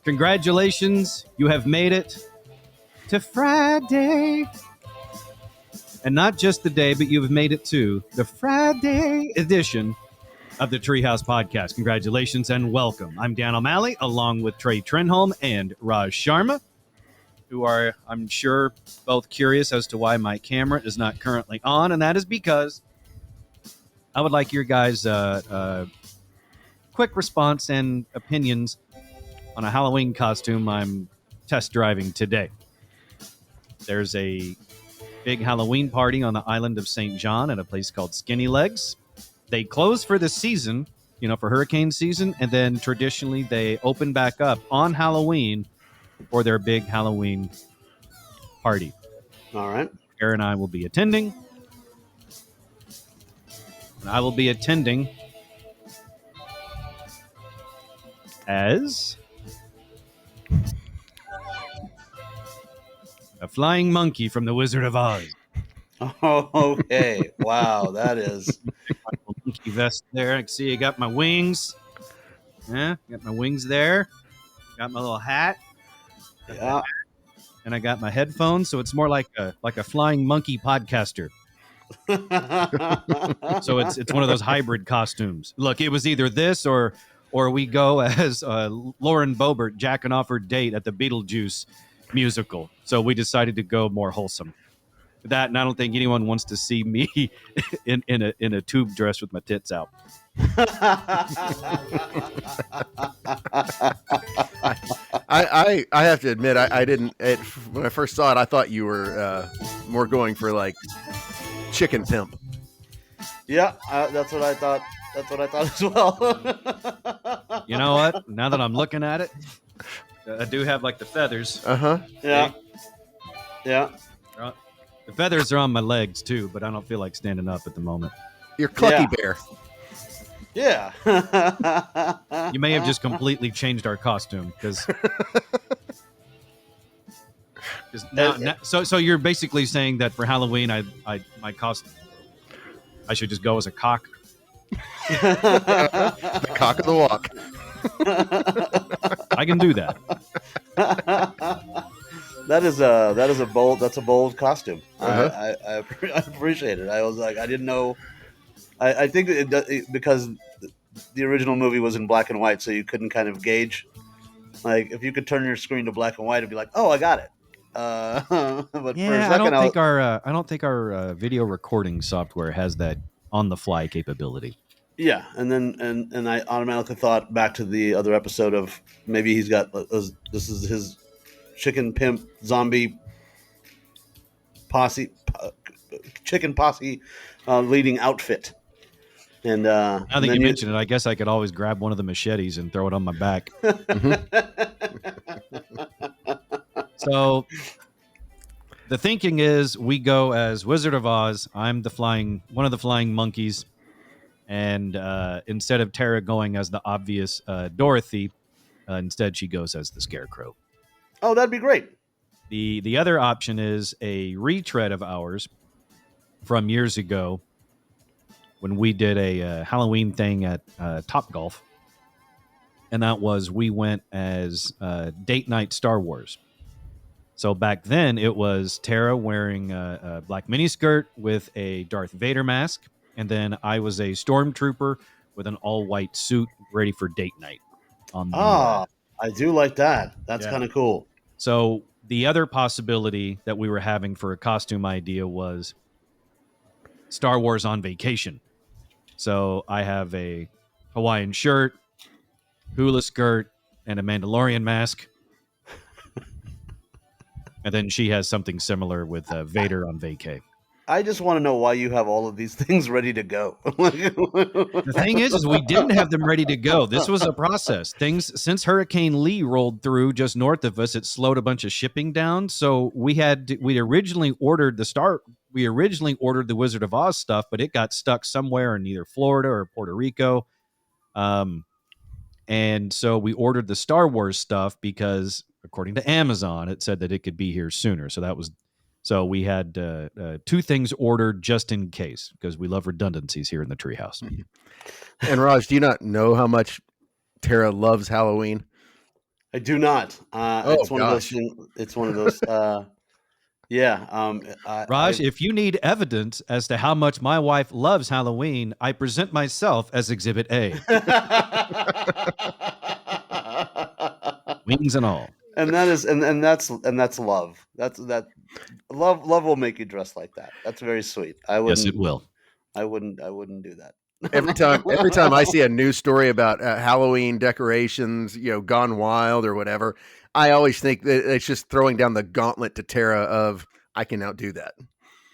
Congratulations, you have made it to Friday. And not just the day, but you've made it to the Friday edition of the Treehouse podcast. Congratulations and welcome. I'm Dan O'Malley, along with Trey Trenholm and Raj Sharma, who are, I'm sure, both curious as to why my camera is not currently on, and that is because I would like your guys' quick response and opinions on a Halloween costume I'm test driving today. There's a big Halloween party on the island of St. John at a place called Skinny Legs. They close for the season, for hurricane season, and then traditionally they open back up on Halloween for their big Halloween party. All right. Aaron and I will be attending. And I will be attending as a flying monkey from the Wizard of Oz. Oh, okay. Wow, that is Monkey vest there. I can see I got my wings. Yeah, got my wings there. Got my little hat. Yeah. And I got my headphones, so it's more like a flying monkey podcaster. So it's one of those hybrid costumes. Look, it was either this or we go as Lauren Boebert jacking off her date at the Beetlejuice musical. So we decided to go more wholesome. That, and I don't think anyone wants to see me in a tube dress with my tits out. I have to admit, I didn't. When I first saw it, I thought you were more going for like chicken pimp. Yeah, that's what I thought. That's what I thought as well. You know what? Now that I'm looking at it, I do have like the feathers. Yeah. Yeah. The feathers are on my legs too, but I don't feel like standing up at the moment. You're Clucky Bear. Yeah. You may have just completely changed our costume because now, so you're basically saying that for Halloween, my costume, I should just go as a cock. The cock of the walk. I can do that. That's a bold costume. I appreciate it. I was like, I didn't know. I think because the original movie was in black and white, so you couldn't kind of gauge. Like, if you could turn your screen to black and white, it'd be like, oh, I got it. But yeah, for a second, I don't think our video recording software has that on the fly capability. Yeah, and then and I automatically thought back to the other episode of maybe he's got this is his chicken pimp zombie posse, chicken posse leading outfit. And now that you mention it, I guess I could always grab one of the machetes and throw it on my back. So the thinking is we go as Wizard of Oz. I'm one of the flying monkeys. And instead of Tara going as the obvious Dorothy, instead she goes as the Scarecrow. Oh, that'd be great. The other option is a retread of ours from years ago when we did a Halloween thing at Topgolf. And that was we went as Date Night Star Wars. So back then it was Tara wearing a black miniskirt with a Darth Vader mask. And then I was a stormtrooper with an all-white suit ready for date night. I do like that. That's kind of cool. So the other possibility that we were having for a costume idea was Star Wars on Vacation. So I have a Hawaiian shirt, hula skirt, and a Mandalorian mask. And then she has something similar with Vader on vacay. I just want to know why you have all of these things ready to go. The thing is we didn't have them ready to go. This was a process. Things since Hurricane Lee rolled through just north of us, it slowed a bunch of shipping down. So we originally ordered the Wizard of Oz stuff, but it got stuck somewhere in either Florida or Puerto Rico. And so we ordered the Star Wars stuff because according to Amazon, it said that it could be here sooner. So we had two things ordered just in case because we love redundancies here in the Treehouse. And Raj, do you not know how much Tara loves Halloween? I do not. Oh It's one of those gosh. things. It's one of those. Yeah. Raj, if you need evidence as to how much my wife loves Halloween, I present myself as Exhibit A, wings and all. and that is and that's love. That love will make you dress like that. That's very sweet. Yes, it will. I wouldn't do that. Every time I see a news story about Halloween decorations, gone wild or whatever, I always think that it's just throwing down the gauntlet to Tara of I can outdo that.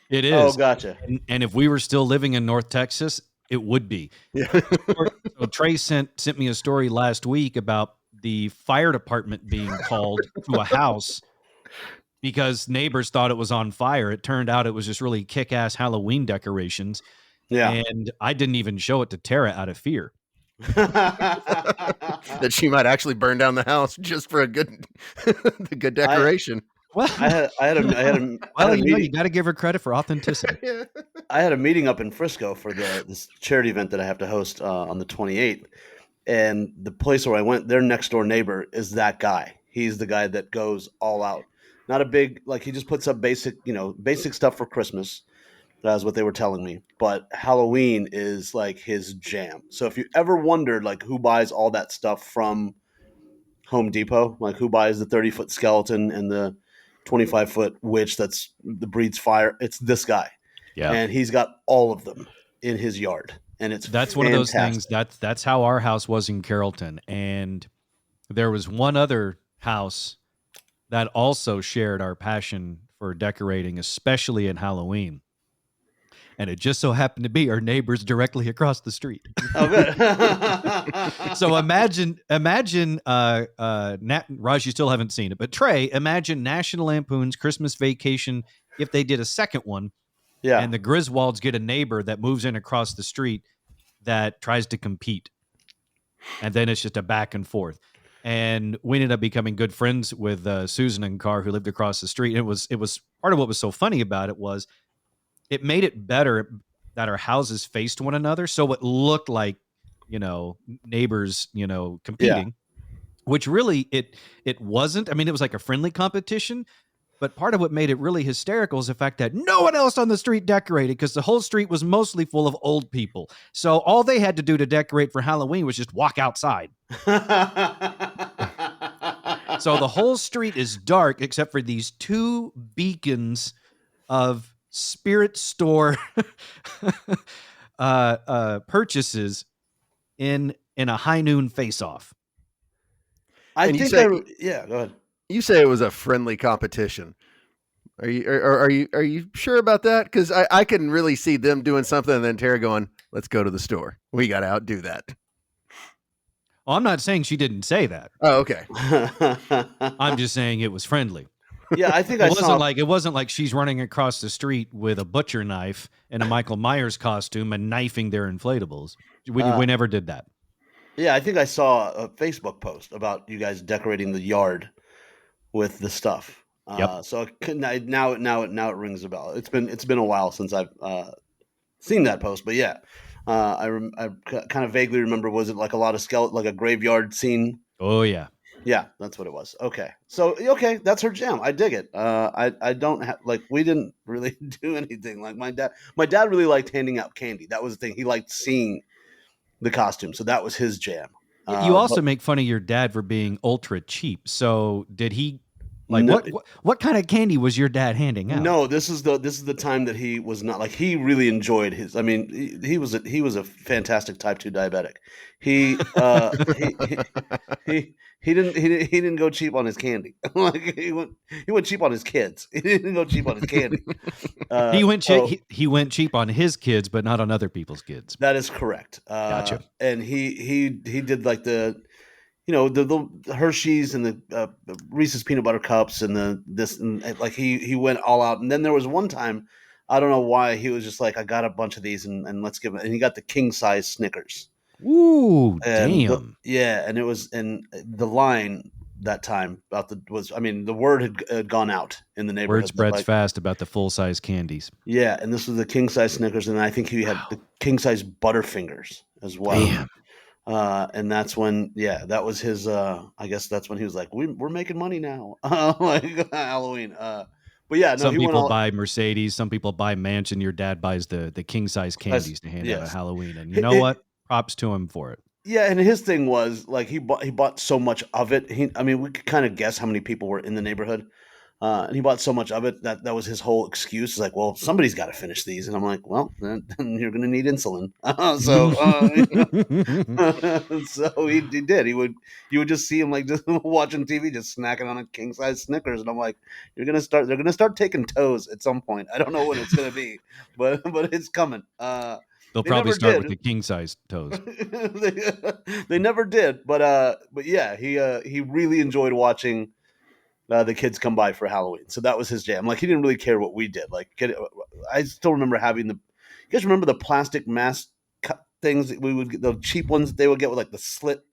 It Oh, is. gotcha. And if we were still living in North Texas, it would be. Yeah. So Trey sent me a story last week about the fire department being called to a house because neighbors thought it was on fire. It turned out it was just really kick-ass Halloween decorations. Yeah. And I didn't even show it to Tara out of fear. That she might actually burn down the house just for the good decoration. Well, I had a you meeting. got to give her credit for authenticity. Yeah. I had a meeting up in Frisco for this charity event that I have to host on the 28th, and the place where I went, their next door neighbor is that guy. He's the guy that goes all out. Not a big he just puts up basic stuff for Christmas. That's what they were telling me. But Halloween is like his jam. So if you ever wondered like who buys all that stuff from Home Depot, like who buys the 30-foot skeleton and the 25-foot witch that breathes fire, it's this guy. Yeah. And he's got all of them in his yard. And that's one of those things. That's how our house was in Carrollton. And there was one other house that also shared our passion for decorating, especially in Halloween. And it just so happened to be our neighbors directly across the street. Oh, good. So imagine, Raj, you still haven't seen it, but Trey, imagine National Lampoon's Christmas Vacation if they did a second one. Yeah. And the Griswolds get a neighbor that moves in across the street that tries to compete. And then it's just a back and forth. And we ended up becoming good friends with Susan and Carr, who lived across the street. And it was part of what was so funny about it was it made it better that our houses faced one another. So it looked like, neighbors, competing, which really it wasn't. I mean, it was like a friendly competition. But part of what made it really hysterical is the fact that no one else on the street decorated because the whole street was mostly full of old people. So all they had to do to decorate for Halloween was just walk outside. So the whole street is dark except for these two beacons of spirit store purchases in a high noon face-off. Go ahead. You say it was a friendly competition. Are you sure about that? Because I can really see them doing something and then Tara going, "Let's go to the store. We got to outdo that." Oh, I'm not saying she didn't say that. Oh, okay. I'm just saying it was friendly. Yeah, I think it wasn't like she's running across the street with a butcher knife and a Michael Myers costume and knifing their inflatables. We never did that. Yeah, I think I saw a Facebook post about you guys decorating the yard with the stuff. Yep. So now it rings a bell. It's been a while since I've seen that post, but yeah, I kind of vaguely remember. Was it like a lot of like a graveyard scene? Oh yeah. Yeah, that's what it was. Okay. So, that's her jam. I dig it. I don't have, we didn't really do anything. Like my dad really liked handing out candy. That was the thing. He liked seeing the costume. So that was his jam. You also make fun of your dad for being ultra cheap. So did he, what kind of candy was your dad handing out? No, this is the time that he was not he really enjoyed his. I mean, he was a fantastic type 2 diabetic. He didn't go cheap on his candy. He went cheap on his kids. He didn't go cheap on his candy. He went cheap on his kids, but not on other people's kids. That is correct. Gotcha. And he did like the Hershey's and the Reese's peanut butter cups and he went all out. And then there was one time, I don't know why, he was just like, I got a bunch of these and let's give it. And he got the king size Snickers. Ooh, damn. And it was, and the line that time about the word had gone out in the neighborhood. Word spreads fast about the full size candies. Yeah. And this was the king size Snickers. And I think he had the king size Butterfingers as well. Damn. And that's when, that was his. I guess that's when he was like, we're making money now, like Halloween. But yeah, no, Some he went people all. buy Mercedes, some people buy mansion. Your dad buys the king size candies to hand out at Yes, Halloween, and you know what? Props to him for it. yeah, and his thing was like he bought so much of it. I mean, we could kind of guess how many people were in the neighborhood, and he bought so much of it that was his whole excuse. He's like, well, somebody's got to finish these, and I'm like, well, then you're going to need insulin. So he did. You would just see him like just watching TV, just snacking on a king size Snickers, and I'm like, they're gonna start taking toes at some point. I don't know when it's gonna be, but it's coming. They'll They probably never start with did. the king size toes. they never did, but yeah, he really enjoyed watching the kids come by for Halloween. So that was his jam. Like he didn't really care what we did. I still remember having the. You guys remember the plastic mask things that we would get, the cheap ones that they would get with like the slit.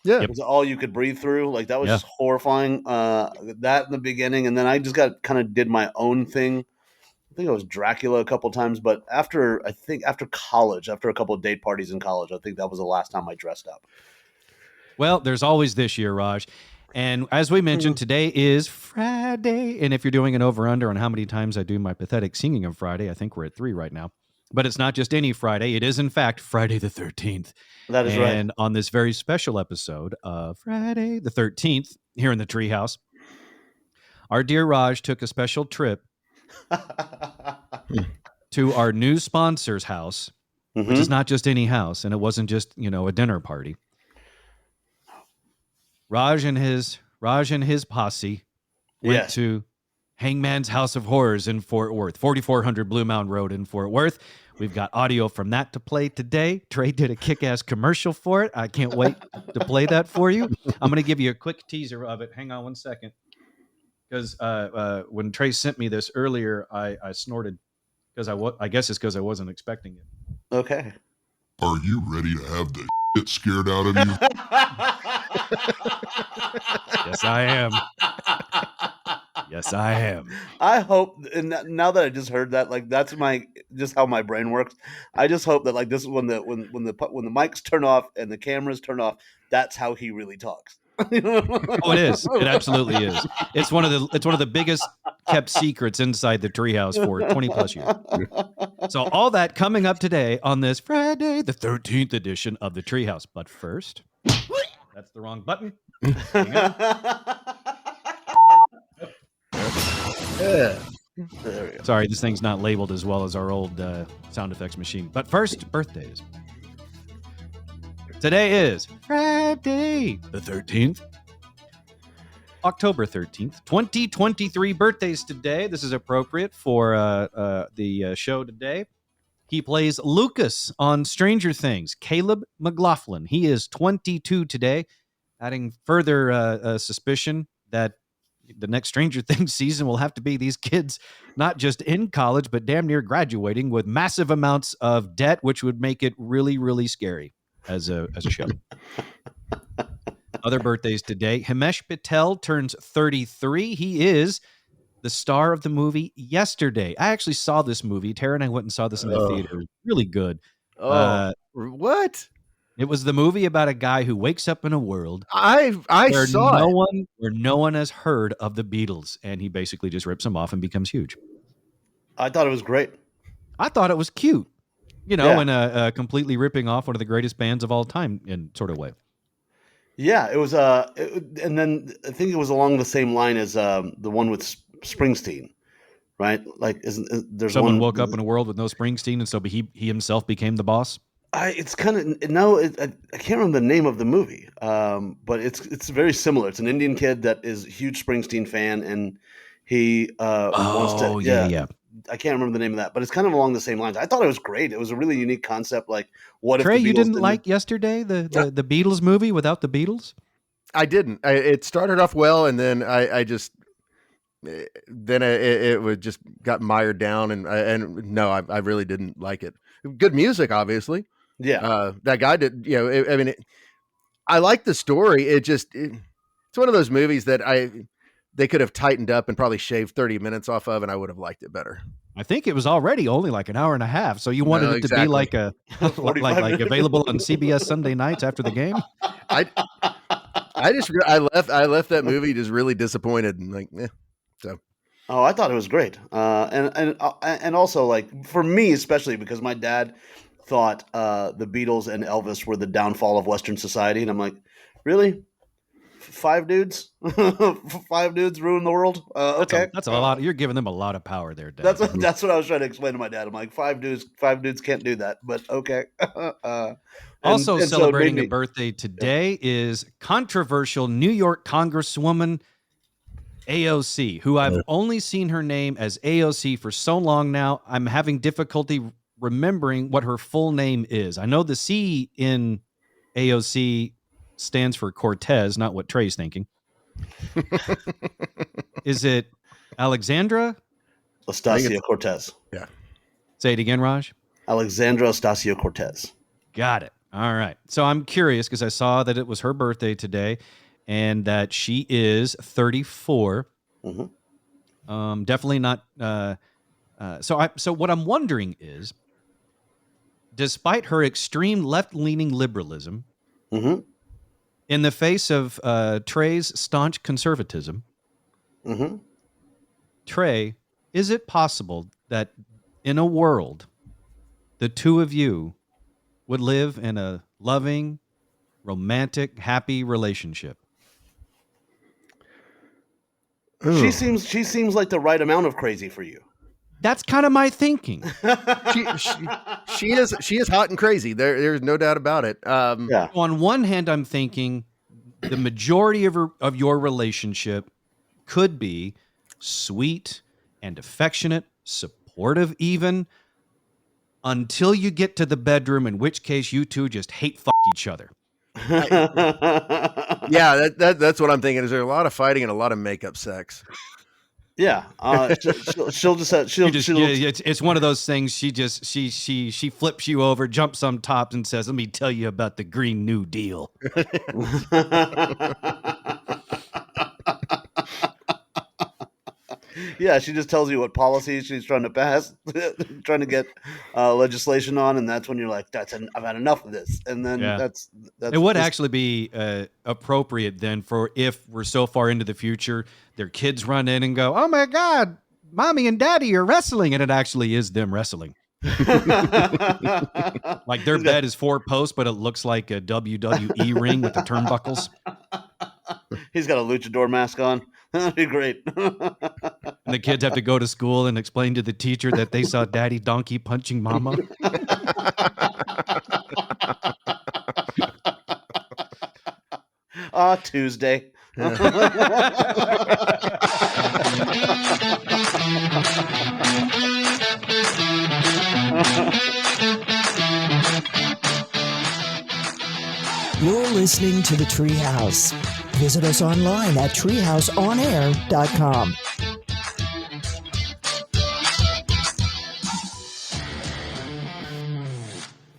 Yeah. Yep. It was all you could breathe through. Like that was Yeah. just horrifying. That in the beginning, and then I just got kind of did my own thing. I think I was Dracula a couple times, but after college, after a couple of date parties in college, I think that was the last time I dressed up. Well, there's always this year, Raj. And as we mentioned, today is Friday. And if you're doing an over under on how many times I do my pathetic singing of Friday, I think we're at 3 right now. But it's not just any Friday. It is, in fact, Friday the 13th. That is right. And on this very special episode of Friday the 13th, here in the Treehouse, our dear Raj took a special trip to our new sponsor's house, which is not just any house, and it wasn't just, a dinner party. Raj and his posse went to Hangman's House of Horrors in Fort Worth, 4400 Blue Mountain Road in Fort Worth. We've got audio from that to play today. Trey did a kick-ass commercial for it. I can't wait to play that for you. I'm going to give you a quick teaser of it. Hang on one second. Because when Trey sent me this earlier, I snorted because I guess it's because I wasn't expecting it. Okay. Are you ready to have the shit scared out of you? Yes, I am. Yes, I am. I hope, and now that I just heard that, like that's just how my brain works. I just hope that like this is when the mics turn off and the cameras turn off. That's how he really talks. Oh, it is. It absolutely is. It's one of the biggest kept secrets inside the Treehouse for 20 plus years. So all that coming up today on this Friday, the 13th edition of the Treehouse. But first, that's the wrong button. Hang on. There we go. Sorry, this thing's not labeled as well as our old sound effects machine. But first, birthdays. Today is Friday the 13th. October 13th, 2023 birthdays today. This is appropriate for the show today. He plays Lucas on Stranger Things, Caleb McLaughlin. He is 22 today, adding further suspicion that the next Stranger Things season will have to be these kids not just in college, but damn near graduating with massive amounts of debt, which would make it really, really scary as a show. Other birthdays today. Himesh Patel turns 33. He is the star of the movie Yesterday. I actually saw this movie. Tara and I went and saw this in the theater. It was really good. What? It was the movie about a guy who wakes up in a world I where saw it. where no one has heard of the Beatles, and he basically just rips them off and becomes huge. I thought it was great. I thought it was cute, in a completely ripping off one of the greatest bands of all time in sort of way. Yeah, it was. And then I think it was along the same line as the one with Springsteen, right? Like, there's Someone one woke up in a world with no Springsteen, and so he himself became the boss. It's kind of no. I can't remember the name of the movie, but it's very similar. It's an Indian kid that is a huge Springsteen fan, and he wants to. Yeah. I can't remember the name of that, but it's kind of along the same lines. I thought it was great. It was a really unique concept. Like, what Trey, if the you Beatles didn't like Yesterday, the Beatles movie without the Beatles? I didn't. It started off well, and then I just then it would just got mired down, and no, I really didn't like it. Good music, obviously. Yeah, that guy did. I like the story. It's one of those movies that they could have tightened up and probably shaved 30 minutes off of, and I would have liked it better. I think it was already only like an hour and a half. So you wanted it to be like a 45 like minutes. available on CBS Sunday nights after the game. I left that movie just really disappointed and like, so. Oh, I thought it was great, and also like for me especially because my dad thought the Beatles and Elvis were the downfall of Western society, and I'm like, really, 5 dudes, 5 dudes ruin the world? Okay, That's a lot. You're giving them a lot of power there, Dad. That's what I was trying to explain to my dad. I'm like, 5 dudes can't do that, but okay. Also and so it celebrating made a me- birthday today is controversial New York Congresswoman AOC, who I've only seen her name as AOC for so long now. I'm having difficulty remembering what her full name is. I know the C in AOC stands for Cortez, not what Trey's thinking. Is it Alexandra? Ocasio-Cortez. Yeah. Say it again, Raj. Alexandra Ocasio-Cortez. Got it. All right. So I'm curious because I saw that it was her birthday today and that she is 34. Mm-hmm. Definitely not. So what I'm wondering is, despite her extreme left-leaning liberalism, Mm-hmm. in the face of Trey's staunch conservatism, Mm-hmm. Trey, is it possible that in a world, the two of you would live in a loving, romantic, happy relationship? She seems like the right amount of crazy for you. That's kind of my thinking. She is hot and crazy. There's no doubt about it. Yeah. On one hand, I'm thinking the majority of your relationship could be sweet and affectionate, supportive even, until you get to the bedroom, in which case you two just hate each other. Yeah, that's what I'm thinking. Is there a lot of fighting and a lot of makeup sex? Yeah, she'll It's one of those things. She flips you over, jumps on top, and says, "Let me tell you about the Green New Deal." Yeah, she just tells you what policies she's trying to pass, trying to get legislation on, and that's when you're like, I've had enough of this. And then that's it would actually be appropriate then for if we're so far into the future, their kids run in and go, "Oh my God, mommy and daddy are wrestling," and it actually is them wrestling. Like their bed is 4 posts, but it looks like a WWE ring with the turnbuckles. He's got a luchador mask on. That'd be great. And the kids have to go to school and explain to the teacher that they saw Daddy Donkey punching Mama. Tuesday. You're listening to the Treehouse. Visit us online at treehouseonair.com.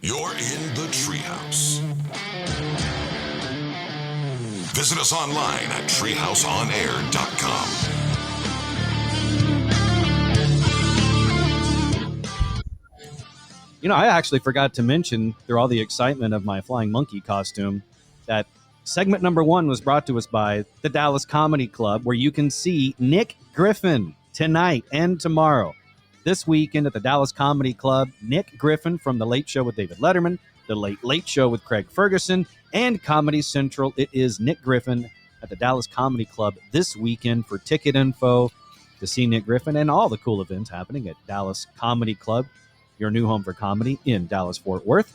You're in the Treehouse. Visit us online at treehouseonair.com. You know, I actually forgot to mention, through all the excitement of my flying monkey costume, that segment number 1 was brought to us by the Dallas Comedy Club, where you can see Nick Griffin tonight and tomorrow. This weekend at the Dallas Comedy Club, Nick Griffin from The Late Show with David Letterman, The Late Late Show with Craig Ferguson, and Comedy Central. It is Nick Griffin at the Dallas Comedy Club this weekend. For ticket info to see Nick Griffin and all the cool events happening at Dallas Comedy Club, your new home for comedy in Dallas-Fort Worth,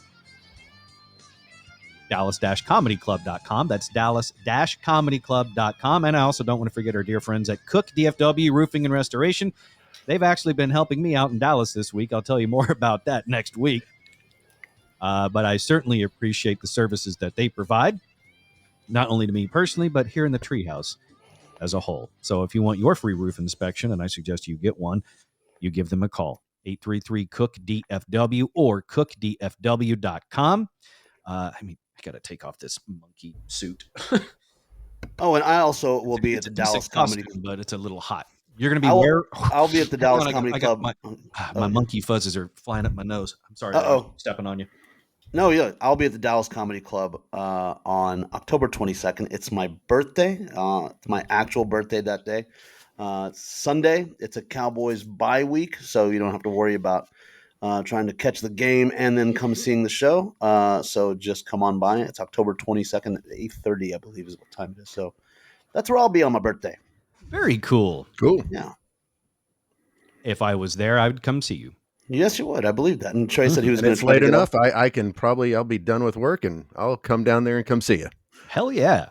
dallas-comedyclub.com. That's dallas-comedyclub.com. And I also don't want to forget our dear friends at Cook DFW Roofing and Restoration. They've actually been helping me out in Dallas this week. I'll tell you more about that next week. But I certainly appreciate the services that they provide, not only to me personally, but here in the Treehouse as a whole. So if you want your free roof inspection, and I suggest you get one, you give them a call, 833-COOK-DFW or cookdfw.com. I got to take off this monkey suit. Oh, and I also will be at the Dallas Comedy Club, but it's a little hot. You're going to be where? I'll be at the Dallas Comedy Club. My monkey fuzzes are flying up my nose. I'm sorry. Uh-oh. Stepping on you. No, yeah, I'll be at the Dallas Comedy Club on October 22nd. It's my birthday. It's my actual birthday that day. Sunday. It's a Cowboys bye week, so you don't have to worry about trying to catch the game and then come seeing the show. So just come on by. It's October 22nd at 8:30, I believe is what time it is. So that's where I'll be on my birthday. Very cool. Cool. Yeah. If I was there, I would come see you. Yes, you would. I believe that. And Trey said he was And going it's to try late to get enough. up. I can probably, I'll be done with work and I'll come down there and come see you. Hell yeah.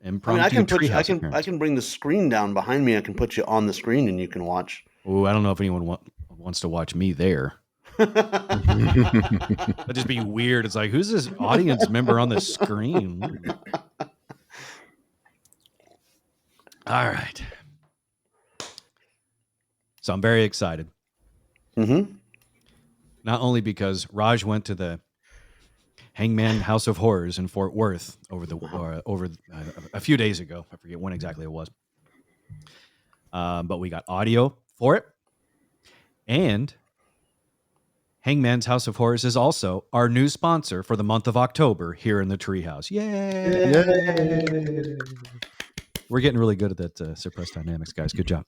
I mean, I can bring the screen down behind me. I can put you on the screen and you can watch. Oh, I don't know if anyone wants to watch me there. That'd just be weird. It's like, who's this audience member on the screen? All right. So I'm very excited. Mm-hmm. Not only because Raj went to the Hangman House of Horrors in Fort Worth over a few days ago. I forget when exactly it was. But we got audio for it. And Hangman's House of Horrors is also our new sponsor for the month of October here in the Treehouse. Yay! Yay! We're getting really good at that suppressed dynamics, guys. Good job.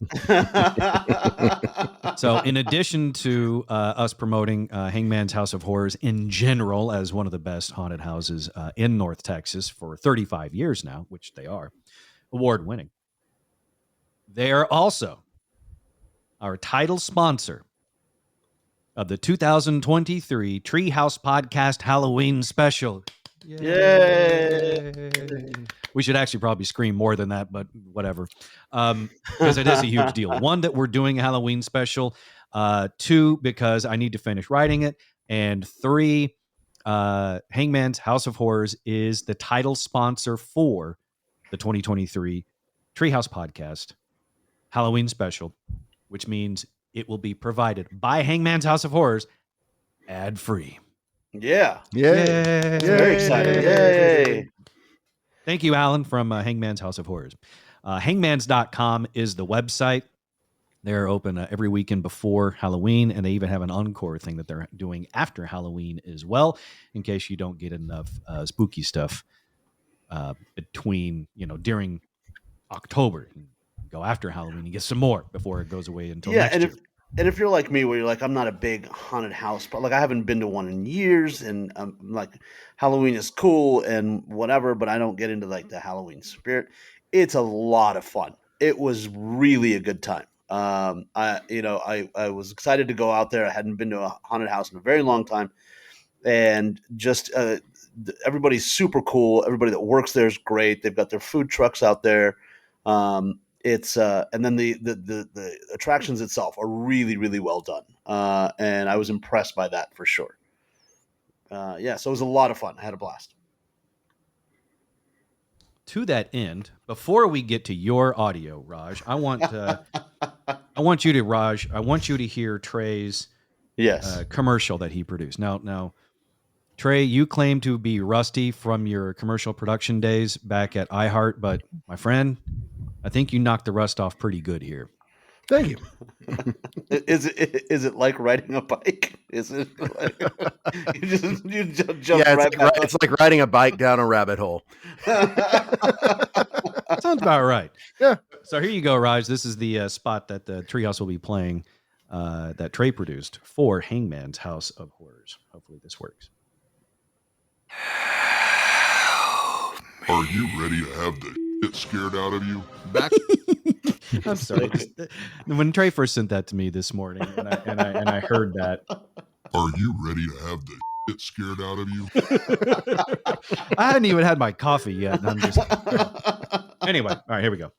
So in addition to us promoting Hangman's House of Horrors in general as one of the best haunted houses in North Texas for 35 years now, which they are, award-winning, they are also our title sponsor of the 2023 Treehouse Podcast Halloween Special. Yay! We should actually probably scream more than that, but whatever. Because it is a huge deal. One, that we're doing a Halloween special. Two, because I need to finish writing it. And three, Hangman's House of Horrors is the title sponsor for the 2023 Treehouse Podcast Halloween Special, which means it will be provided by Hangman's House of Horrors ad-free. Yeah. Yay. Very excited. Yay. Thank you, Alan, from Hangman's House of Horrors. Hangmans.com is the website. They're open every weekend before Halloween, and they even have an encore thing that they're doing after Halloween as well, in case you don't get enough spooky stuff during October. Go after Halloween and get some more before it goes away until next year. And if you're like me, where you're like, I'm not a big haunted house, but like I haven't been to one in years, and I'm like, Halloween is cool and whatever, but I don't get into like the Halloween spirit. It's a lot of fun. It was really a good time. I was excited to go out there. I hadn't been to a haunted house in a very long time, and just everybody's super cool. Everybody that works there is great. They've got their food trucks out there. It's and then the attractions itself are really, really well done. And I was impressed by that for sure. So it was a lot of fun. I had a blast. To that end, before we get to your audio, Raj, I want you to hear Trey's commercial that he produced. Now, Trey, you claim to be rusty from your commercial production days back at iHeart, but my friend, I think you knocked the rust off pretty good here. Thank you. Is it like riding a bike? Is it like you just jump right back? It's like riding a bike down a rabbit hole. Sounds about right. Yeah. So here you go, Raj. This is the spot that the Treehouse will be playing that Trey produced for Hangman's House of Horrors. Hopefully this works. Are you ready to have the shit scared out of you? I'm sorry. When Trey first sent that to me this morning, and I heard that. Are you ready to have the shit scared out of you? I hadn't even had my coffee yet. And I'm just anyway. All right, here we go.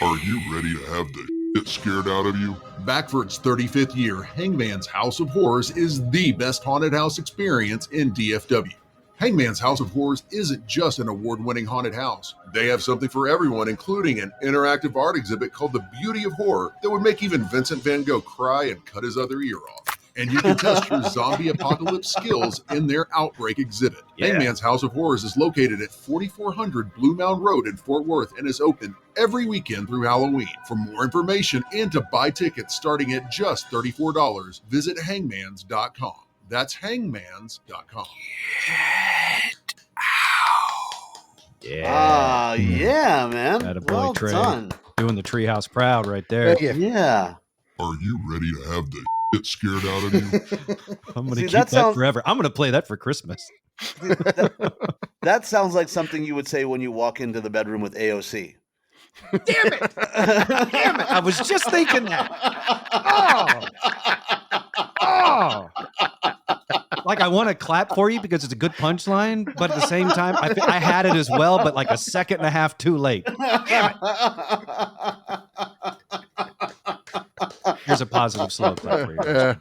Are you ready to have the shit scared out of you? Back for its 35th year, Hangman's House of Horrors is the best haunted house experience in DFW. Hangman's House of Horrors isn't just an award-winning haunted house. They have something for everyone, including an interactive art exhibit called The Beauty of Horror that would make even Vincent van Gogh cry and cut his other ear off. and you can test your zombie apocalypse skills in their Outbreak exhibit. Yeah. Hangman's House of Horrors is located at 4400 Blue Mound Road in Fort Worth and is open every weekend through Halloween. For more information and to buy tickets starting at just $34, visit hangmans.com. That's hangmans.com. Ah, yeah, man. Attaboy, Well Trey. done. Doing the Treehouse proud right there. Thank you. Yeah. Are you ready to have the shit scared out of you? I'm going to See, keep that that sounds- forever. I'm going to play that for Christmas. That sounds like something you would say when you walk into the bedroom with AOC. Damn it! Damn it! I was just thinking that. Oh! Like, I want to clap for you because it's a good punchline, but at the same time, I had it as well, but like a second and a half too late. Here's a positive slow clap for you.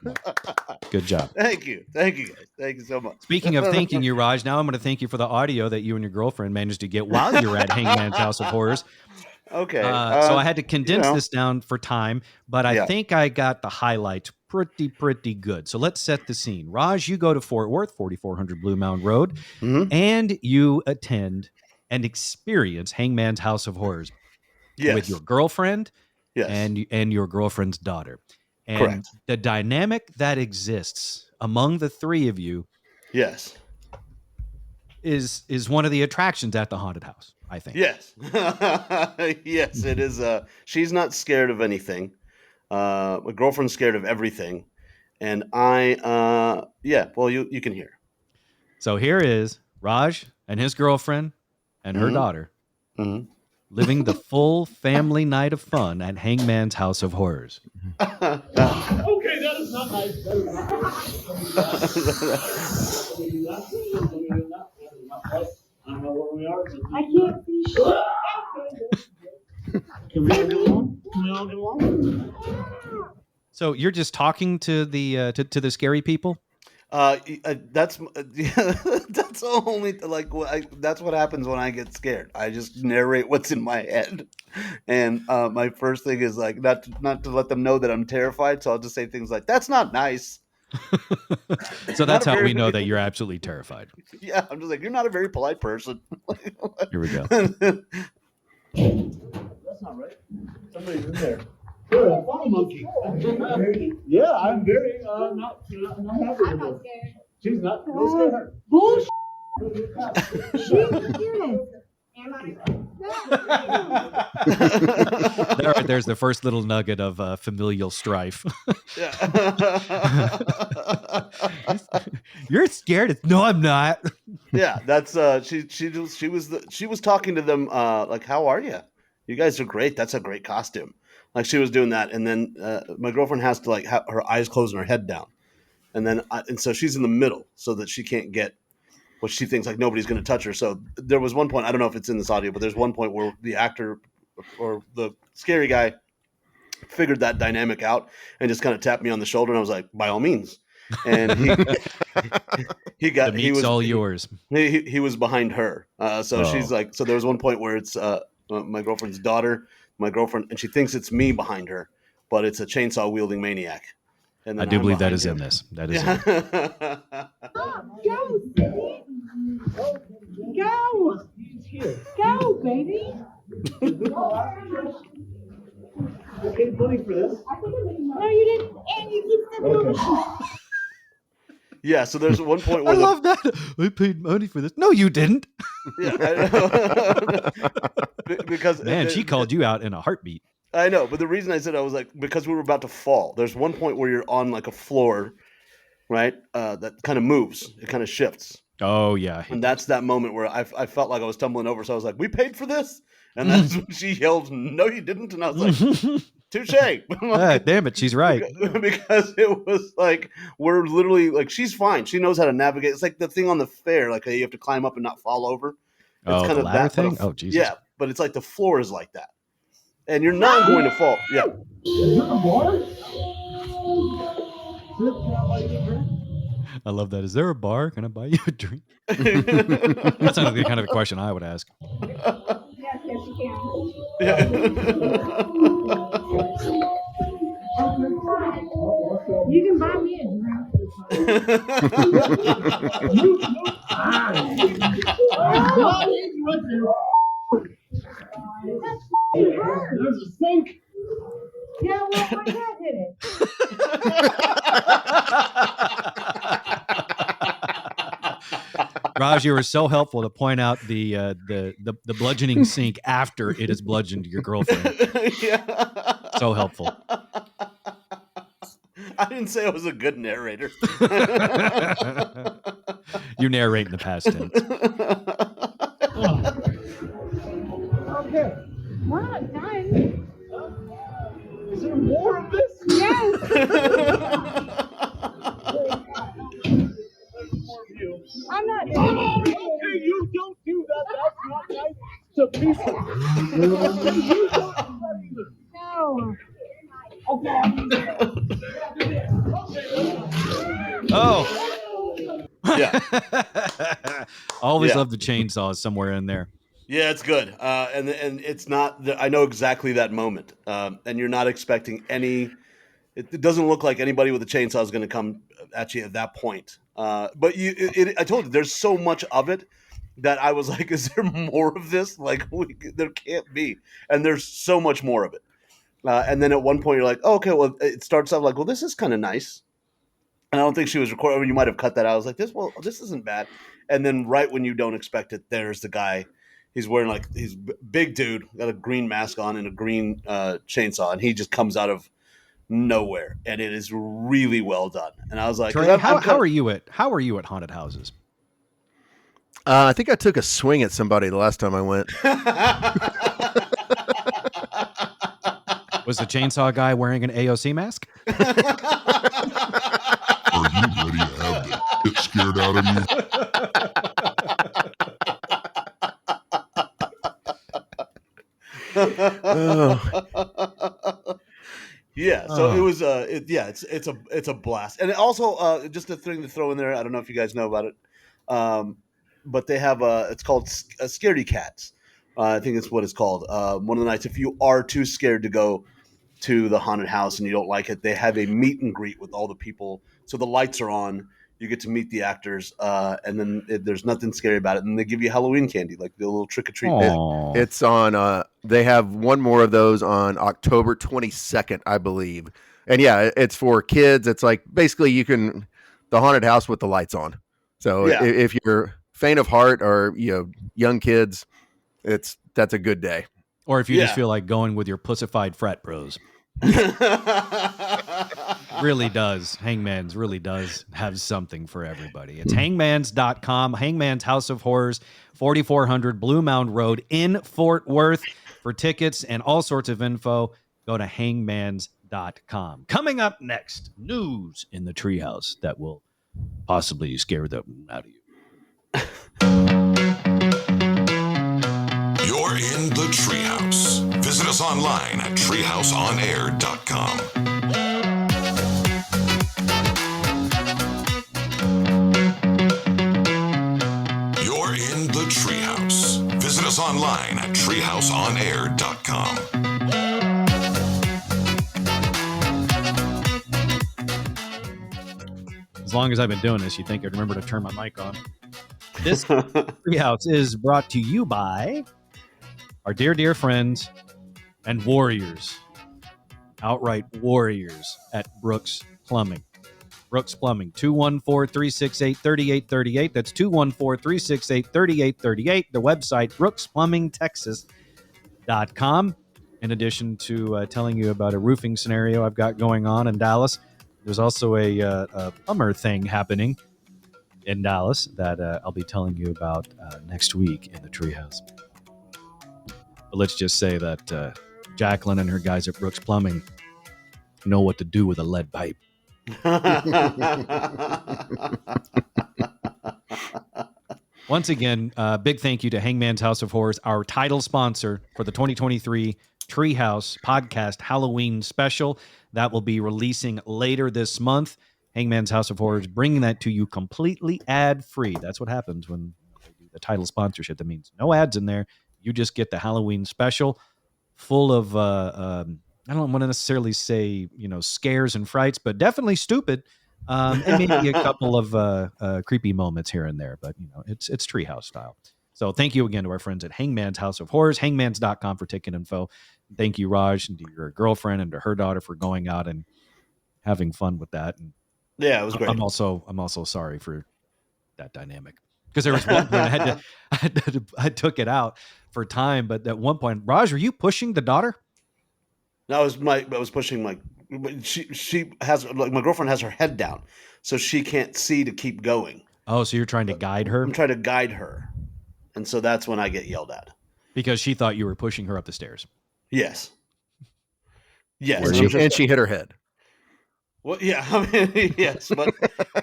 Good job. Thank you. Thank you, guys. Thank you so much. Speaking of thanking you, Raj, now I'm going to thank you for the audio that you and your girlfriend managed to get while you were at Hangman's House of Horrors. Okay. So I had to condense you know. this down for time, but I Yeah. think I got the highlights pretty good. So let's set the scene. Raj, you go to Fort Worth, 4400 Blue Mound Road, Mhm. and you attend and experience Hangman's House of Horrors Yes. with your girlfriend yes. and your girlfriend's daughter. And Correct. the dynamic that exists among the three of you Yes. is one of the attractions at the haunted house, I think. Yes. Yes, it is. She's not scared of anything. My girlfriend's scared of everything. And yeah, well, you can hear. So here is Raj and his girlfriend and her Mhm. daughter Mhm. living the full family night of fun at Hangman's House of Horrors. Okay, that is not nice. That is not nice. I don't know where we are. I can't see shit. Can we all get along? Can we all get along? So you're just talking to the to the scary people? That's that's only like that's what happens when I get scared. I just narrate what's in my head, and my first thing is like not to let them know that I'm terrified. So I'll just say things like, "That's not nice." So that's a how very- we know that you're absolutely terrified. Yeah, I'm just like, "You're not a very polite person." Here we go. That's not right. Somebody's in there. You're a fun monkey. Yeah, I'm very not happy with her. She's not. Don't scare her. Bullshit. There's the first little nugget of familial strife. You're scared? No, I'm not. Yeah, that's she was talking to them like, "How are you? You guys are great. That's a great costume." Like she was doing that, and then my girlfriend has to like have her eyes closed and her head down, and then and so she's in the middle so that she can't get what she thinks like nobody's going to touch her. So there was one point, I don't know if it's in this audio, but there's one point where the actor or the scary guy figured that dynamic out and just kind of tapped me on the shoulder, and I was like, "By all means." And he got The meat's all yours. He was behind her, so she's like, so there was one point where it's my girlfriend's daughter, my girlfriend, and she thinks it's me behind her, but it's a chainsaw wielding maniac. And I then do I'm believe that behind is him. in this. That is in it. Go, baby. You paid money for this? No, you didn't. And you keep stepping on the shit. Yeah, so there's one point I where love that. I paid money for this. No, you didn't. yeah, I know. Because Man, she called you out in a heartbeat. I know, but the reason I said I was like, because we were about to fall. There's one point where you're on like a floor, right? That kind of moves. It kind of shifts. Oh, yeah. And that's that moment where I felt like I was tumbling over. So I was like, "We paid for this?" And that's when she yelled, "No, you didn't." And I was like, "Touche." Ah, damn it. She's right. Because it was like, we're literally like, she's fine. She knows how to navigate. It's like the thing on the fair, like you have to climb up and not fall over. It's Oh, the ladder but thing? Oh, Jesus. Yeah, but it's like the floor is like that. And you're not going to fall. Yeah. I love that. Is there a bar? Can I buy you a drink? That's not the kind of a question I would ask. Yes, you can. You can buy me a drink. There's a sink. Yeah, well, my cat did it. Raj, you were so helpful to point out the bludgeoning sink after it has bludgeoned your girlfriend. Yeah. So helpful. I didn't say I was a good narrator. You narrate in the past tense. Okay. We're not done. Is there more of this? Yes. I'm not doing it. Okay, you don't do that. That's not nice to people. You don't do that either. No. Oh. Yeah. Always Yeah. love the chainsaws somewhere in there. Yeah, it's good, and it's not. I know exactly that moment, and you're not expecting any. It doesn't look like anybody with a chainsaw is going to come at you at that point. But I told you, there's so much of it that I was like, "Is there more of this? Like, there can't be." And there's so much more of it. And then at one point, you're like, oh, "Okay, well, it starts off like, well, this is kind of nice." And I don't think she was recording. I mean, you might have cut that out. I was like, this isn't bad. And then right when you don't expect it, there's the guy. He's wearing he's big dude, got a green mask on and a green chainsaw, and he just comes out of nowhere, and it is really well done. And I was like, Trey, how are you at haunted houses? I think I took a swing at somebody the last time I went. Was the chainsaw guy wearing an AOC mask? Are you ready to have the shit scared out of you? Yeah, so it was it's a blast. And also just a thing to throw in there, I don't know if you guys know about it, but they have it's called Scaredy Cats. I think that's what it's called. One of the nights, if you are too scared to go to the haunted house and you don't like it, they have a meet and greet with all the people, so the lights are on, you get to meet the actors, and then there's nothing scary about it, and they give you Halloween candy, like the little trick-or-treat. It's on they have one more of those on October 22nd, I believe. And yeah, it's for kids. It's like basically the haunted house with the lights on. So Yeah. if you're faint of heart or young kids, that's a good day. Or if you just feel like going with your pussified frat bros. Really does. Hangman's really does have something for everybody. It's hangmans.com, Hangman's House of Horrors, 4400 Blue Mound Road in Fort Worth. For tickets and all sorts of info, go to hangmans.com. Coming up next, news in the Treehouse that will possibly scare them out of you. You're in the Treehouse. Visit us online at treehouseonair.com. You're in the Treehouse. Visit us online at treehouseonair.com. As long as I've been doing this, you think I'd remember to turn my mic on. This Treehouse is brought to you by our dear friends and warriors, outright warriors at Brooks Plumbing. Brooks Plumbing, 214-368-3838. That's 214-368-3838. The website, brooksplumbingtexas.com. In addition to telling you about a roofing scenario I've got going on in Dallas, there's also a plumber thing happening in Dallas that I'll be telling you about next week in the Treehouse. But let's just say that Jacqueline and her guys at Brooks Plumbing know what to do with a lead pipe. Once again, big thank you to Hangman's House of Horrors, our title sponsor for the 2023 Treehouse Podcast Halloween Special. That will be releasing later this month. Hangman's House of Horrors bringing that to you completely ad-free. That's what happens when they do the title sponsorship. That means no ads in there. You just get the Halloween special full of I don't want to necessarily say, scares and frights, but definitely stupid. And maybe a couple of creepy moments here and there, but it's Treehouse style. So thank you again to our friends at Hangman's House of Horrors, hangmans.com for ticket info. Thank you, Raj, and to your girlfriend and to her daughter for going out and having fun with that. And yeah, it was great. I'm also sorry for that dynamic, because there was one point I took it out for time, but at one point, Raj, were you pushing the daughter? No, I was pushing she has, like, my girlfriend has her head down, so she can't see to keep going. Oh, so you're trying to guide her? I'm trying to guide her. And so that's when I get yelled at. Because she thought you were pushing her up the stairs. Yes. Yes. And she hit her head. Well, yeah, I mean, yes, but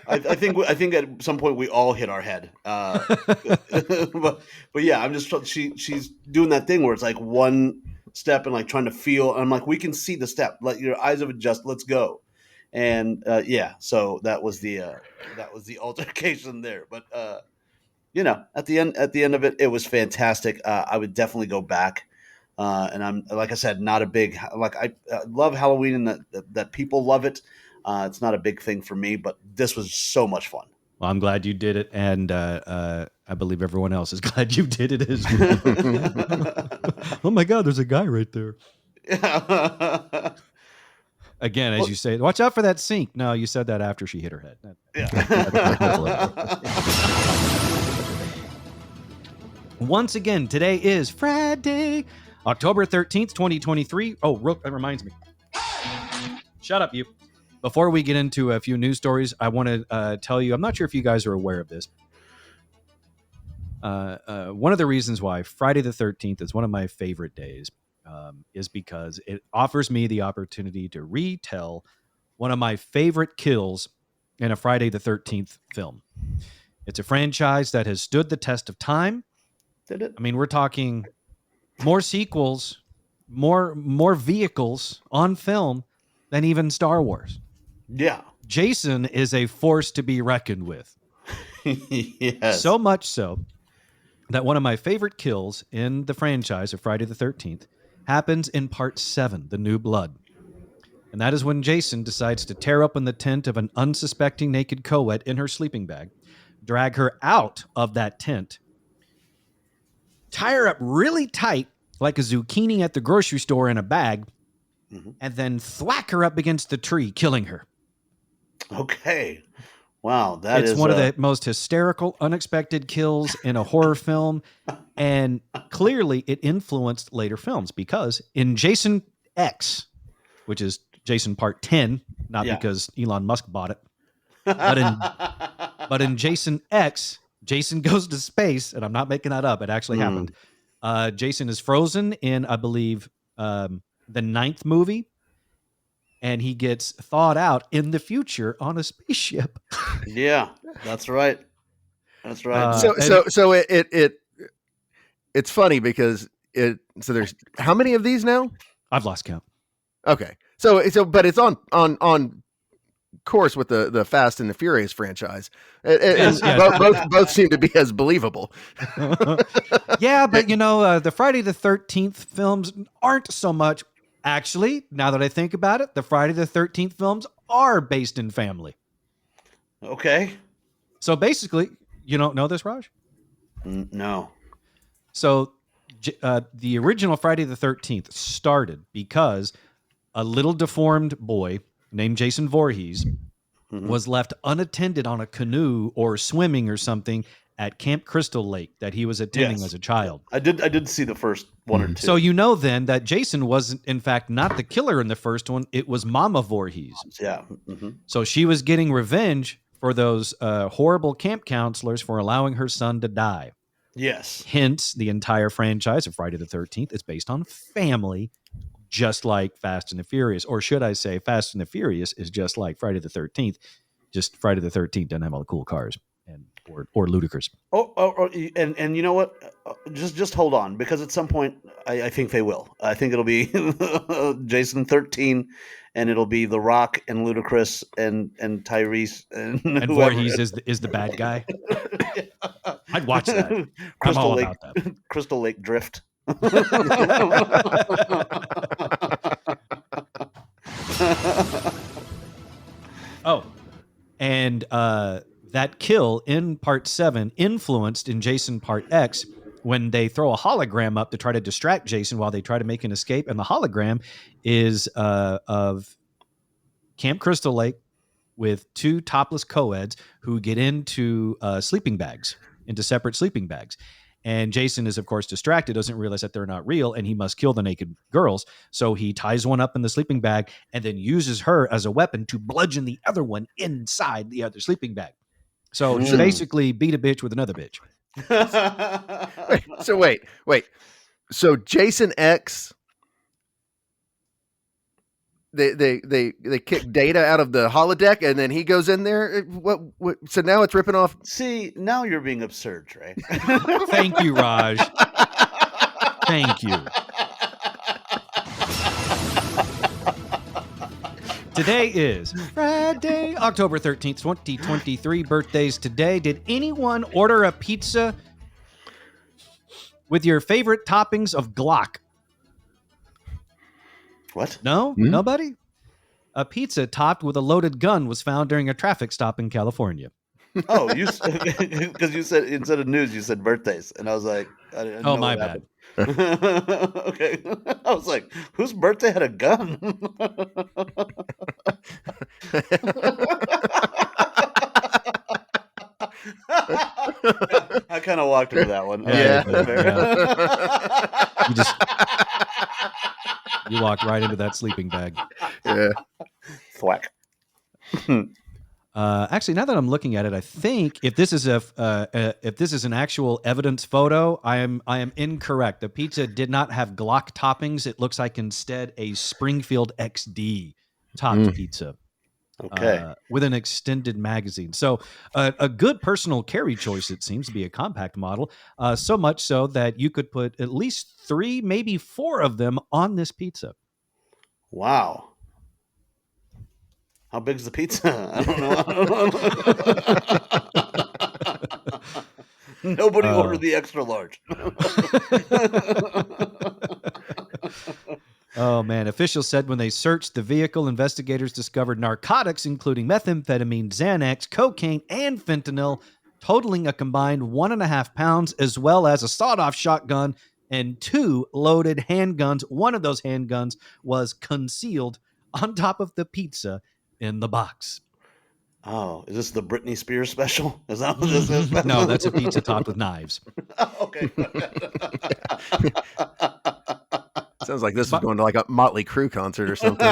I think at some point we all hit our head. But yeah, I'm just she's doing that thing where it's like one step and like trying to feel. And I'm like, we can see the step. Let your eyes have adjusted. Let's go. And yeah, so that was the altercation there. But at the end of it, it was fantastic. I would definitely go back. And I'm, like I said, not a big, like, I love Halloween and that people love it. It's not a big thing for me, but this was so much fun. Well, I'm glad you did it, and I believe everyone else is glad you did it as well. Oh my God, there's a guy right there. Again, as you say, watch out for that sink. No, you said that after she hit her head. Once again, today is Friday, October 13th, 2023. Oh, that reminds me. Shut up, you. Before we get into a few news stories, I want to tell you, I'm not sure if you guys are aware of this. One of the reasons why Friday the 13th is one of my favorite days is because it offers me the opportunity to retell one of my favorite kills in a Friday the 13th film. It's a franchise that has stood the test of time. Did it? I mean, we're talking more sequels, more vehicles on film than even Star Wars. Yeah. Jason is a force to be reckoned with. Yes. So much so that one of my favorite kills in the franchise of Friday the 13th happens in part 7, The New Blood. And that is when Jason decides to tear open the tent of an unsuspecting naked co-ed in her sleeping bag, drag her out of that tent, tie her up really tight like a zucchini at the grocery store in a bag, and then thwack her up against the tree, killing her. Okay. Wow. It's one of the most hysterical, unexpected kills in a horror film. And clearly it influenced later films, because in Jason X, which is Jason Part 10, not because Elon Musk bought it, but in Jason X, Jason goes to space, and I'm not making that up. It actually happened. Jason is frozen in, I believe, the 9th movie. And he gets thawed out in the future on a spaceship. Yeah, that's right. That's right. So it's funny because so there's how many of these now? I've lost count. Okay. So but it's on course with the Fast and the Furious franchise. Yes. Both seem to be as believable. Yeah, but the Friday the 13th films aren't so much. Actually, now that I think about it, the Friday the 13th films are based in family. Okay. So basically, you don't know this, Raj? No. So the original Friday the 13th started because a little deformed boy named Jason Voorhees was left unattended on a canoe or swimming or something at Camp Crystal Lake that he was attending as a child. I did see the first one or two. So then that Jason wasn't, in fact, not the killer in the first one. It was Mama Voorhees. Yeah. So she was getting revenge for those horrible camp counselors for allowing her son to die. Yes. Hence, the entire franchise of Friday the 13th is based on family, just like Fast and the Furious. Or should I say Fast and the Furious is just like Friday the 13th. Just Friday the 13th doesn't have all the cool cars. Or ludicrous. And you know what? Just hold on, because at some point I think they will. I think it'll be Jason 13, and it'll be The Rock and Ludacris and Tyrese and Voorhees is the bad guy. I'd watch that. I'm all about that. Crystal Lake Drift. Oh, and that kill in part 7 influenced in Jason part X when they throw a hologram up to try to distract Jason while they try to make an escape. And the hologram is of Camp Crystal Lake with 2 topless co-eds who get into sleeping bags, into separate sleeping bags. And Jason is, of course, distracted, doesn't realize that they're not real, and he must kill the naked girls. So he ties one up in the sleeping bag and then uses her as a weapon to bludgeon the other one inside the other sleeping bag. So he basically beat a bitch with another bitch. Wait. So Jason X, they kick Data out of the holodeck, and then he goes in there. What? So now it's ripping off. See, now you're being absurd, Trey. Thank you, Raj. Thank you. Today is Friday, October 13th, 2023. Birthdays today. Did anyone order a pizza with your favorite toppings of Glock? What? No? Nobody? A pizza topped with a loaded gun was found during a traffic stop in California. Oh, because you said instead of news, you said birthdays, and I was like, I didn't know my what bad. Okay, I was like, whose birthday had a gun? I kind of walked into that one. Yeah. You walked right into that sleeping bag. Yeah. Thwack. Actually, now that I'm looking at it, I think if this is an actual evidence photo, I am incorrect. The pizza did not have Glock toppings. It looks like instead a Springfield XD topped pizza. Okay. With an extended magazine. So a good personal carry choice. It seems to be a compact model. So much so that you could put at least 3, maybe 4 of them on this pizza. Wow. How big's the pizza? I don't know. Nobody ordered the extra large. Oh, man. Officials said when they searched the vehicle, investigators discovered narcotics, including methamphetamine, Xanax, cocaine, and fentanyl, totaling a combined 1.5 pounds, as well as a sawed-off shotgun and 2 loaded handguns. One of those handguns was concealed on top of the pizza in the box. Oh, is this the Britney Spears special? Is that what this is? No, that's a pizza topped with knives. Oh, okay. Sounds like this is going to like a Motley Crue concert or something.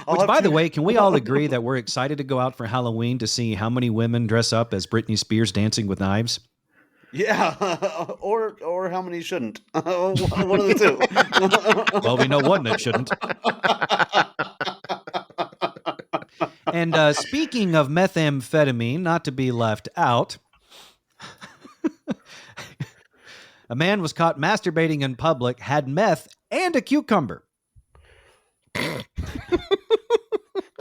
Which, by the way, can we all agree that we're excited to go out for Halloween to see how many women dress up as Britney Spears dancing with knives? Yeah, or how many shouldn't? One of the two. Well, we know one that shouldn't. And speaking of methamphetamine, not to be left out, a man was caught masturbating in public, had meth and a cucumber.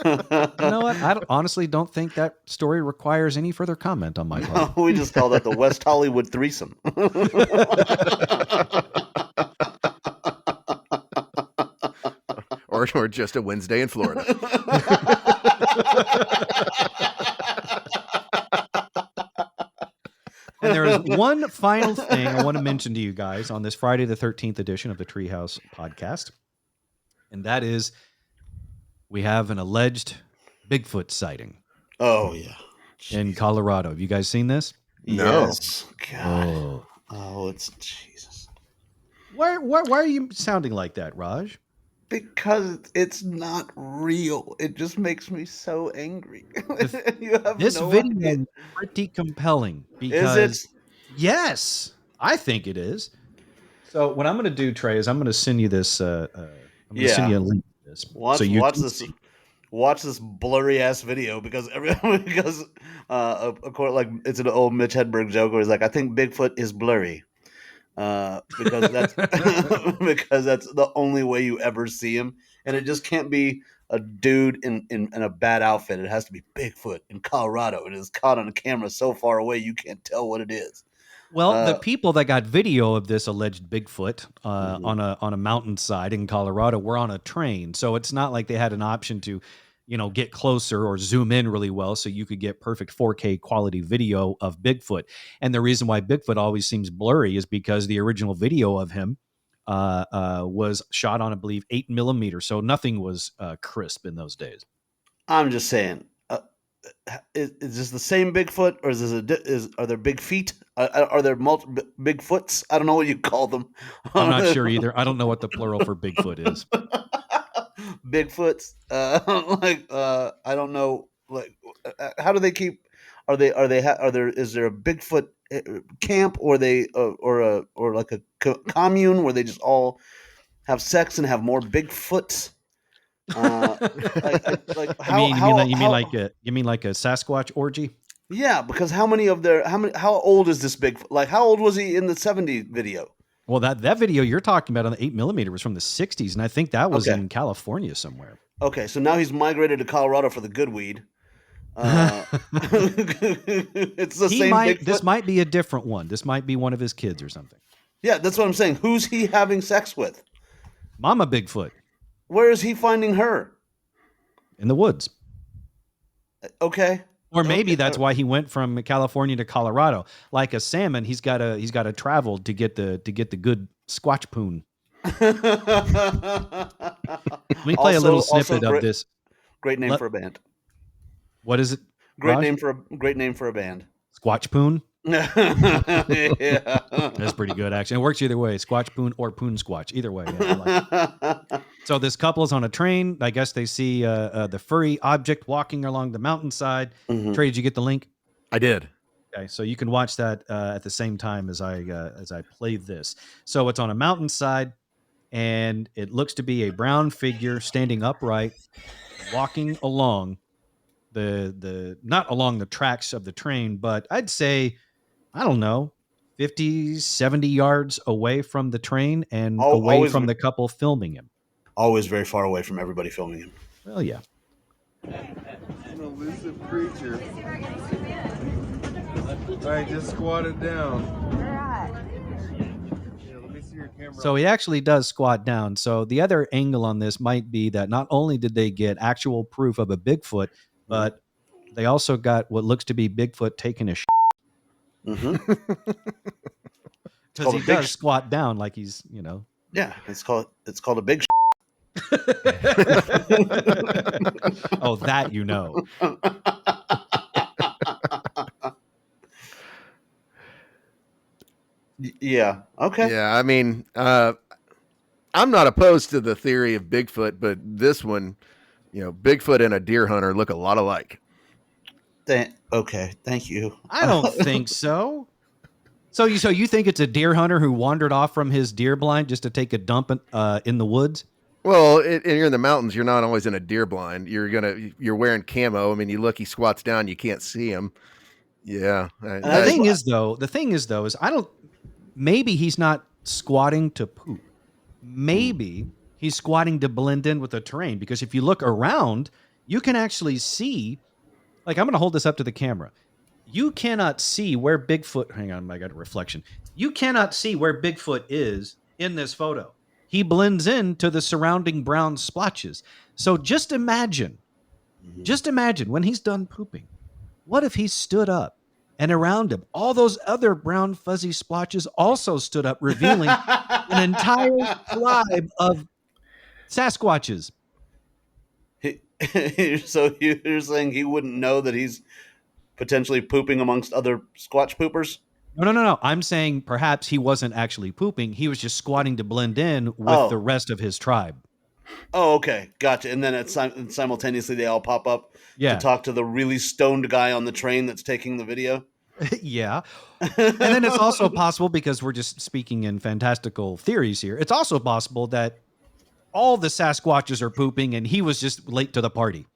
You know what? I honestly don't think that story requires any further comment on my part. We just call that the West Hollywood threesome. or just a Wednesday in Florida. And there is one final thing I want to mention to you guys on this Friday the 13th edition of the Treehouse podcast. And that is we have an alleged Bigfoot sighting. Oh, yeah. In Colorado. Have you guys seen this? No. Yes. God. Oh, it's Jesus. Why are you sounding like that, Raj? Because it's not real. It just makes me so angry. You have This no video idea. is pretty compelling. Because, Is it? Yes, I think it is. So what I'm going to do, Trey, is I'm going to send you this. I'm going to send you a link to this. Watch this. See. Watch this blurry ass video because like it's an old Mitch Hedberg joke where he's like, I think Bigfoot is blurry. Because that's because that's the only way you ever see him, and it just can't be a dude in a bad outfit. It has to be Bigfoot in Colorado. It is caught on a camera so far away you can't tell what it is. Well, the people that got video of this alleged Bigfoot on a mountainside in Colorado were on a train, so it's not like they had an option to, get closer or zoom in really well so you could get perfect 4K quality video of Bigfoot. And the reason why Bigfoot always seems blurry is because the original video of him was shot on, I believe, 8mm, so nothing was crisp in those days. I'm just saying. Is this the same Bigfoot, or are there big feet? Are there multiple Bigfoots? I don't know what you call them. I'm not sure either. I don't know what the plural for Bigfoot is. Bigfoots. I don't know. Like, how do they keep? Is there a Bigfoot camp, or or like a commune where they just all have sex and have more Bigfoots? You mean like a Sasquatch orgy? Yeah, because how old is this Bigfoot? Like, how old was he in the 70 video? Well, that video you're talking about on the 8mm was from the 60s, and I think that was in California somewhere. Okay, so now he's migrated to Colorado for the good weed. It's the same Bigfoot. This might be a different one. This might be one of his kids or something. Yeah, that's what I'm saying. Who's he having sex with? Mama Bigfoot. Where is he finding her? In the woods. Okay. Or maybe that's why he went from California to Colorado. Like a salmon, he's got to travel to get the good squatch poon. Let me play a little snippet of this. Great name for a band. What is it? Great name for a band. Squatch poon. Yeah, that's pretty good actually. It works either way, squatch poon or poon squatch. Either way. Yeah, so this couple is on a train. I guess they see the furry object walking along the mountainside. Trey, did you get the link? I did. Okay, so you can watch that at the same time as I play this. So it's on a mountainside, and it looks to be a brown figure standing upright, walking along the not along the tracks of the train, but I'd say, I don't know, 50, 70 yards away from the train and away from the couple filming him. Always very far away from everybody filming him. Well, yeah. An elusive creature. All right, just squat it down. Yeah, let me see your camera. So he actually does squat down. So the other angle on this might be that not only did they get actual proof of a Bigfoot, but they also got what looks to be Bigfoot taking a shit. Because he does squat down like he's, Yeah, it's called a big Oh, that Yeah. Okay. Yeah, I mean, I'm not opposed to the theory of Bigfoot, but this one, Bigfoot and a deer hunter look a lot alike. Okay, thank you. I don't think so. So you think it's a deer hunter who wandered off from his deer blind just to take a dump in the woods? Well, and you're in the mountains. You're not always in a deer blind. You're wearing camo. I mean, you look. He squats down. You can't see him. Yeah. The thing is, though, maybe he's not squatting to poop. Maybe he's squatting to blend in with the terrain. Because if you look around, you can actually see. Like, I'm going to hold this up to the camera. You cannot see where Bigfoot. Hang on, I got a reflection. You cannot see where Bigfoot is in this photo. He blends into the surrounding brown splotches. So just imagine when he's done pooping, what if he stood up and around him, all those other brown fuzzy splotches also stood up, revealing an entire tribe of Sasquatches. So you're saying he wouldn't know that he's potentially pooping amongst other Squatch poopers? No. I'm saying perhaps he wasn't actually pooping. He was just squatting to blend in with the rest of his tribe. Oh, okay. Gotcha. And then simultaneously they all pop up to talk to the really stoned guy on the train that's taking the video. Yeah. And then it's also possible, because we're just speaking in fantastical theories here, it's also possible that all the Sasquatches are pooping and he was just late to the party.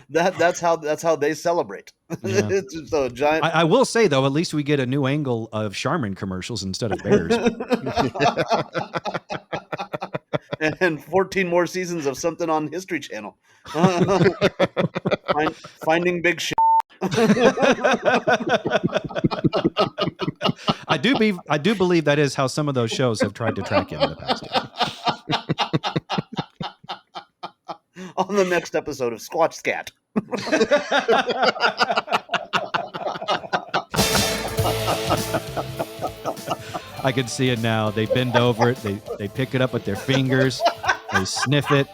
That's how they celebrate. Yeah. It's just a giant. I will say, though, at least we get a new angle of Charmin commercials instead of bears. And 14 more seasons of something on History Channel. Finding big shit. I do believe that is how some of those shows have tried to track him in the past. On the next episode of Squatch Scat. I can see it now. They bend over it. They pick it up with their fingers. They sniff it.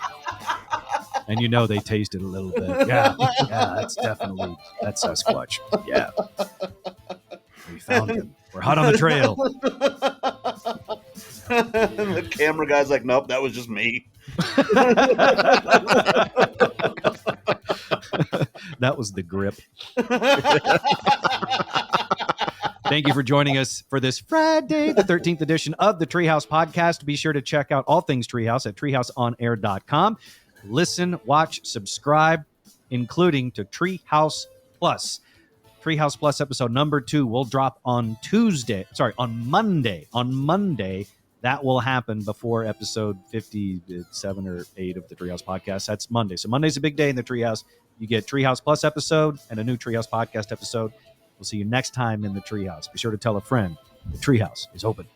And they taste it a little bit. Yeah, that's Sasquatch. Yeah. We found him. We're hot on the trail. And the camera guy's like, nope, that was just me. That was the grip. Thank you for joining us for this Friday, the 13th edition of the Treehouse podcast. Be sure to check out all things Treehouse at treehouseonair.com. Listen, watch, subscribe, including to Treehouse Plus. Treehouse Plus episode number 2 will drop on Monday. On Monday, that will happen before episode 57 or 8 of the Treehouse podcast. That's Monday. So Monday's a big day in the Treehouse. You get Treehouse Plus episode and a new Treehouse podcast episode. We'll see you next time in the Treehouse. Be sure to tell a friend the Treehouse is open.